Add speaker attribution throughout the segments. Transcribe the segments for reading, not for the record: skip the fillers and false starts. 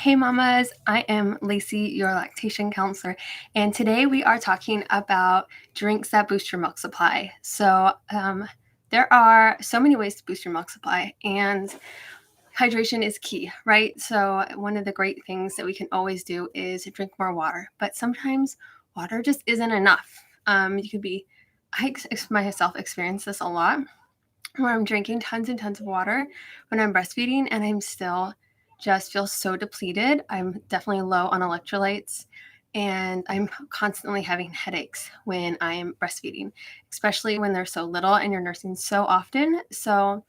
Speaker 1: Hey mamas, I am Lacey, your lactation counselor, and today we are talking about drinks that boost your milk supply. So there are so many ways to boost your milk supply, and hydration is key, right? So one of the great things that we can always do is drink more water, but sometimes water just isn't enough. I myself experience this a lot, where I'm drinking tons and tons of water when I'm breastfeeding and I'm still just feel so depleted. I'm definitely low on electrolytes and I'm constantly having headaches when I'm breastfeeding, especially when they're so little and you're nursing so often. So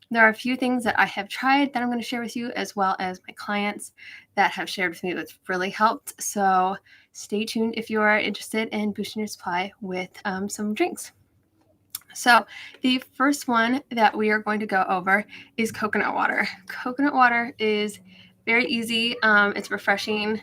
Speaker 1: there are a few things that I have tried that I'm going to share with you, as well as my clients that have shared with me that's really helped. So stay tuned if you are interested in boosting your supply with some drinks. So the first one that we are going to go over is coconut water. Coconut water is very easy. It's refreshing.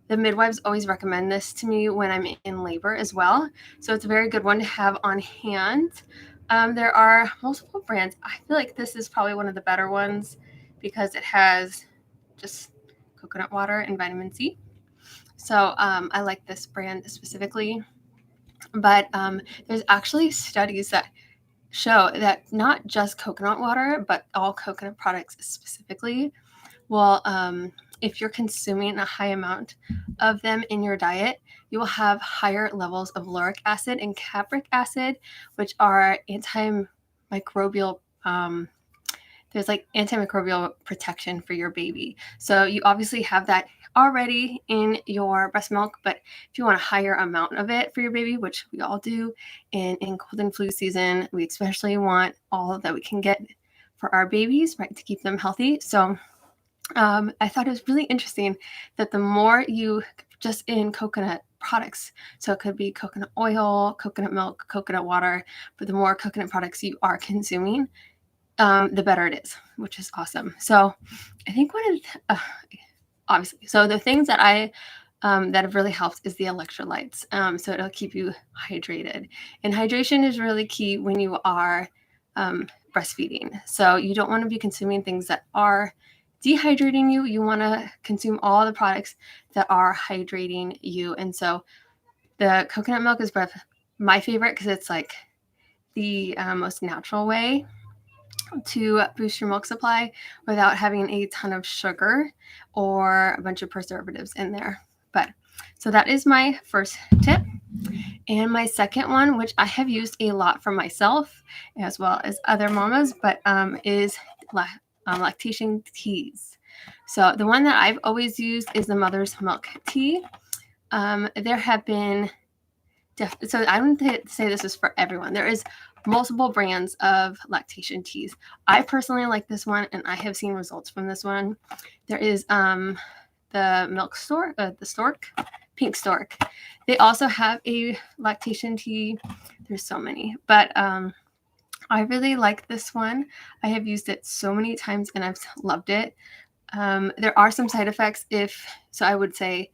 Speaker 1: The midwives always recommend this to me when I'm in labor as well. So it's a very good one to have on hand. There are multiple brands. I feel like this is probably one of the better ones because it has just coconut water and vitamin C. So I like this brand specifically. But there's actually studies that show that not just coconut water, but all coconut products specifically will, if you're consuming a high amount of them in your diet, you will have higher levels of lauric acid and capric acid, which are antimicrobial. There's like antimicrobial protection for your baby. So you obviously have that already in your breast milk, but if you want a higher amount of it for your baby, which we all do, and in cold and flu season, we especially want all that we can get for our babies, right, to keep them healthy. So I thought it was really interesting that the more you just in coconut products, so it could be coconut oil, coconut milk, coconut water, but the more coconut products you are consuming, the better it is, which is awesome. So I think obviously, so the things that that have really helped is the electrolytes. So it'll keep you hydrated, and hydration is really key when you are breastfeeding. So you don't want to be consuming things that are dehydrating you. You want to consume all the products that are hydrating you. And so the coconut milk is my favorite because it's like the most natural way to boost your milk supply without having a ton of sugar or a bunch of preservatives in there. But so that is my first tip. And my second one, which I have used a lot for myself as well as other mamas, but is lactation teas. So the one that I've always used is the mother's milk tea. There have been so I don't say this is for everyone. There is multiple brands of lactation teas. I personally like this one, and I have seen results from this one. There is the milk store, the stork, pink stork. They also have a lactation tea. There's so many, but I really like this one. I have used it so many times, and I've loved it. There are some side effects so I would say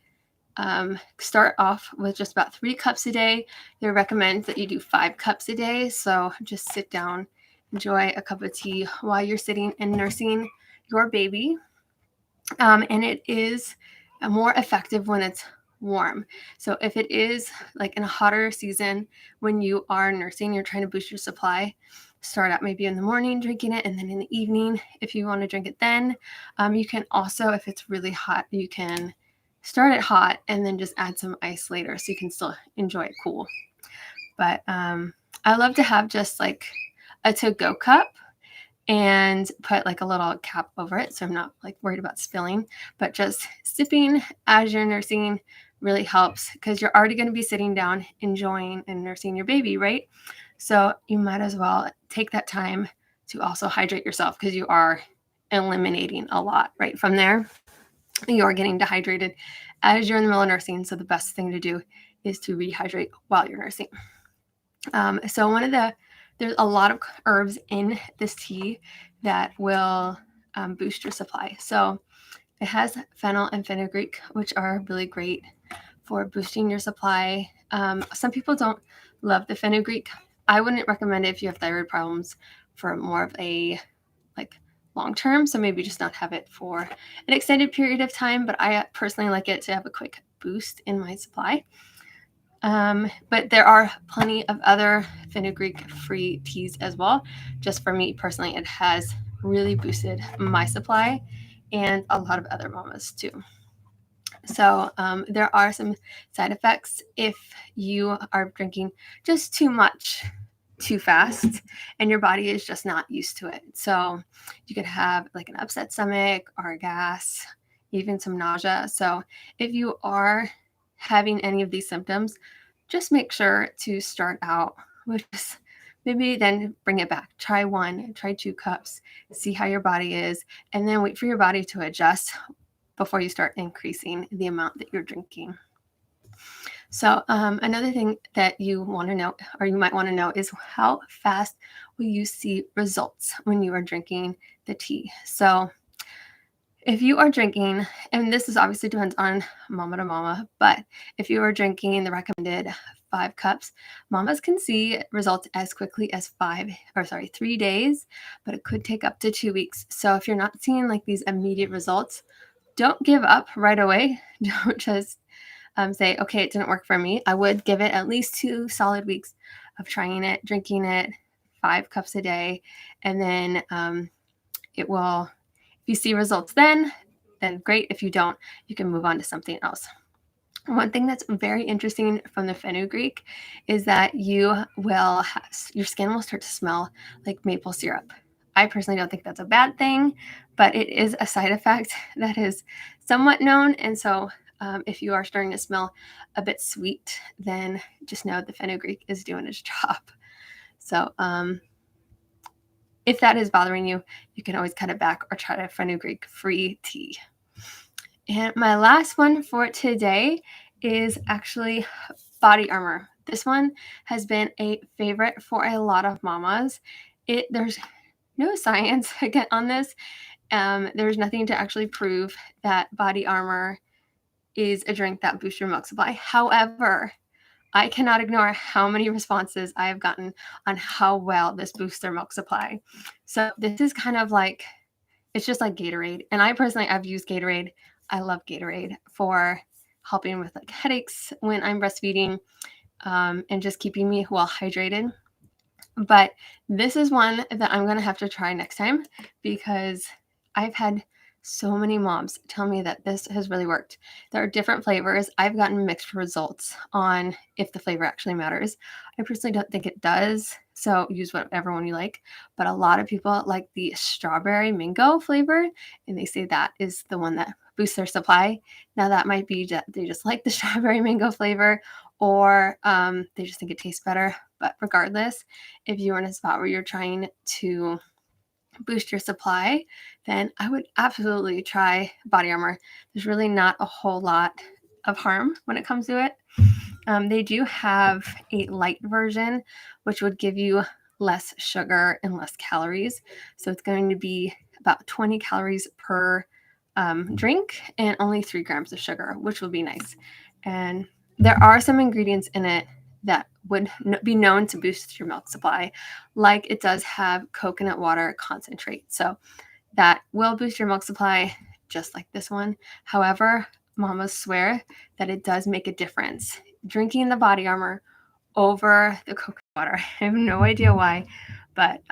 Speaker 1: start off with just about 3 cups a day. They recommend that you do 5 cups a day. So just sit down, enjoy a cup of tea while you're sitting and nursing your baby. And it is more effective when it's warm. So if it is like in a hotter season when you are nursing, you're trying to boost your supply, start out maybe in the morning drinking it, and then in the evening, if you want to drink it then. You can also, if it's really hot, you can start it hot and then just add some ice later so you can still enjoy it cool. But I love to have just like a to-go cup and put like a little cap over it so I'm not like worried about spilling. But just sipping as you're nursing really helps because you're already going to be sitting down enjoying and nursing your baby, right? So you might as well take that time to also hydrate yourself because you are eliminating a lot right from there. You're getting dehydrated as you're in the middle of nursing. So the best thing to do is to rehydrate while you're nursing. So there's a lot of herbs in this tea that will boost your supply. So it has fennel and fenugreek, which are really great for boosting your supply. Some people don't love the fenugreek. I wouldn't recommend it if you have thyroid problems for more of a like long term. So maybe just not have it for an extended period of time, but I personally like it to have a quick boost in my supply. But there are plenty of other fenugreek-free teas as well. Just for me personally, it has really boosted my supply and a lot of other mamas too. So there are some side effects if you are drinking just too much too fast and your body is just not used to it. So you could have like an upset stomach or gas, even some nausea. So if you are having any of these symptoms, just make sure to start out with just maybe then bring it back. Try 1, try 2 cups, see how your body is, and then wait for your body to adjust before you start increasing the amount that you're drinking. So another thing that you want to know, or you might want to know, is how fast will you see results when you are drinking the tea. So if you are drinking, and this is obviously depends on mama to mama, but if you are drinking the recommended 5 cups, mamas can see results as quickly as 3 days, but it could take up to 2 weeks. So if you're not seeing like these immediate results, don't give up right away. Don't just say, okay, it didn't work for me. I would give it at least 2 solid weeks of trying it, drinking it 5 cups a day, and then it will, if you see results then great. If you don't, you can move on to something else. One thing that's very interesting from the fenugreek is that your skin will start to smell like maple syrup. I personally don't think that's a bad thing, but it is a side effect that is somewhat known. And so if you are starting to smell a bit sweet, then just know the fenugreek is doing its job. So if that is bothering you, you can always cut it back or try a fenugreek-free tea. And my last one for today is actually body armor. This one has been a favorite for a lot of mamas. There's no science again on this. There's nothing to actually prove that body armor is a drink that boosts your milk supply. However, I cannot ignore how many responses I have gotten on how well this boosts their milk supply. So this is kind of like, it's just like Gatorade. And I've used Gatorade. I love Gatorade for helping with like headaches when I'm breastfeeding and just keeping me well hydrated. But this is one that I'm going to have to try next time because I've had so many moms tell me that this has really worked. There are different flavors. I've gotten mixed results on if the flavor actually matters. I personally don't think it does. So use whatever one you like. But a lot of people like the strawberry mango flavor, and they say that is the one that boosts their supply. Now that might be that they just like the strawberry mango flavor, or they just think it tastes better. But regardless, if you're in a spot where you're trying to boost your supply, then I would absolutely try body armor. There's really not a whole lot of harm when it comes to it. They do have a light version, which would give you less sugar and less calories. So it's going to be about 20 calories per drink and only 3 grams of sugar, which will be nice. And there are some ingredients in it that would be known to boost your milk supply, like it does have coconut water concentrate. So that will boost your milk supply just like this one. However, mamas swear that it does make a difference. Drinking the body armor over the coconut water. I have no idea why, but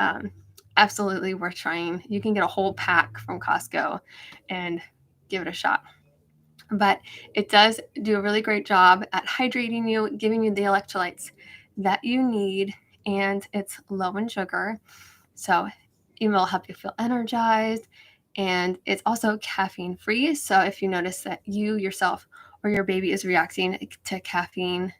Speaker 1: absolutely worth trying. You can get a whole pack from Costco and give it a shot. But it does do a really great job at hydrating you, giving you the electrolytes that you need, and it's low in sugar. So it will help you feel energized, and it's also caffeine free. So if you notice that you yourself or your baby is reacting to caffeine,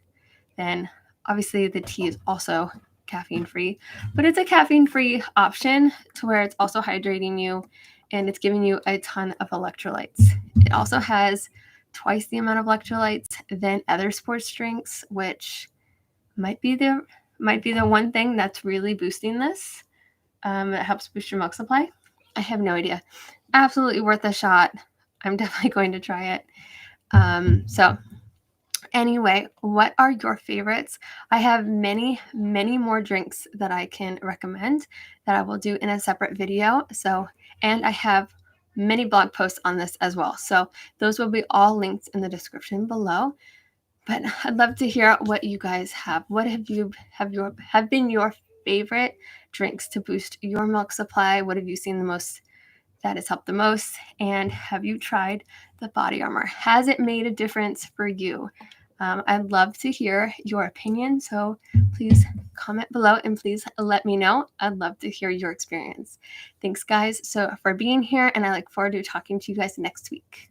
Speaker 1: then obviously the tea is also caffeine free, but it's a caffeine free option to where it's also hydrating you and it's giving you a ton of electrolytes. It also has twice the amount of electrolytes than other sports drinks, which might be the one thing that's really boosting this. That helps boost your milk supply. I have no idea. Absolutely worth a shot. I'm definitely going to try it. So anyway, what are your favorites? I have many, many more drinks that I can recommend that I will do in a separate video. So And I have many blog posts on this as well. So those will be all linked in the description below. But I'd love to hear what you guys have. What have been your favorite drinks to boost your milk supply? What have you seen the most that has helped the most? And have you tried the body armor? Has it made a difference for you? I'd love to hear your opinion. So please comment below and please let me know. I'd love to hear your experience. Thanks, guys, so for being here, and I look forward to talking to you guys next week.